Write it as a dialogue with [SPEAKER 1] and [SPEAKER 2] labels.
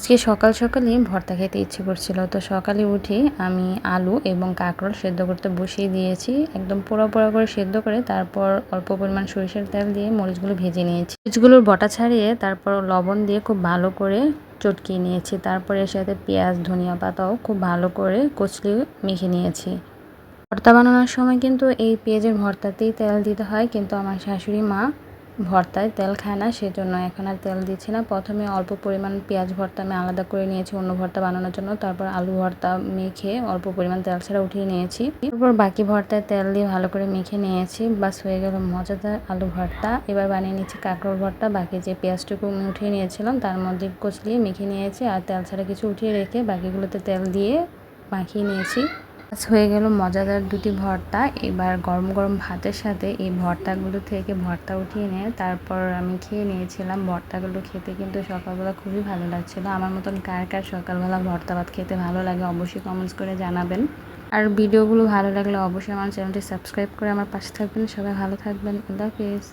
[SPEAKER 1] আজকে সকাল সকালই ভর্তা খেতে ইচ্ছে করছিল, তো সকালে উঠে আমি আলু এবং কাঁকরোল সেদ্ধ করতে বসিয়ে দিয়েছি। একদম পোড়া পোড়া করে সেদ্ধ করে তারপর অল্প পরিমাণ সরিষার তেল দিয়ে মরিচগুলো ভেজে নিয়েছি। মরিচগুলোর বটা ছাড়িয়ে তারপর লবণ দিয়ে খুব ভালো করে চটকিয়ে নিয়েছি। তারপরে এর সাথে পেঁয়াজ, ধনিয়া পাতাও খুব ভালো করে কচলে মেখে নিয়েছি। ভর্তা বানানোর সময় কিন্তু এই পেঁয়াজের ভর্তাতেই তেল দিতে হয়, কিন্তু আমার শাশুড়ি মা ভর্তায় তেল খায় না, সেজন্য এখন আর তেল দিচ্ছি না। প্রথমে অল্প পরিমাণ পেঁয়াজ ভর্তা আমি আলাদা করে নিয়েছি অন্য ভর্তা বানানোর জন্য। তারপর আলু ভর্তা মেখে অল্প পরিমাণ তেল ছাড়া উঠিয়ে নিয়েছি। তারপর বাকি ভর্তায় তেল দিয়ে ভালো করে মেখে নিয়েছি। বাস হয়ে গেল মজাদার আলু ভর্তা। এবার বানিয়ে নিচ্ছি কাঁকরোল ভর্তা। বাকি যে পেঁয়াজটুকু আমি উঠিয়ে নিয়েছিলাম তার মধ্যে কচলিয়ে মেখে নিয়েছি, আর তেল ছাড়া কিছু উঠিয়ে রেখে বাকিগুলোতে তেল দিয়ে মাখিয়ে নিয়েছি। হয়ে গেল মজাদার দুটি ভর্তা। এবার গরম গরম ভাতের সাথে এই ভর্তাগুলো থেকে ভর্তা উঠিয়ে নিয়ে তারপর আমি খেয়ে নিয়েছিলাম। ভর্তাগুলো খেতে কিন্তু সকালবেলা খুবই ভালো লাগছিলো। আমার মতন কার কার সকালবেলা ভর্তা ভাত খেতে ভালো লাগে অবশ্যই কমেন্টস করে জানাবেন। আর ভিডিওগুলো ভালো লাগলে অবশ্যই আমার চ্যানেলটি সাবস্ক্রাইব করে আমার পাশে থাকবেন। সবাই ভালো থাকবেন। আল্লাহ হাফেজ।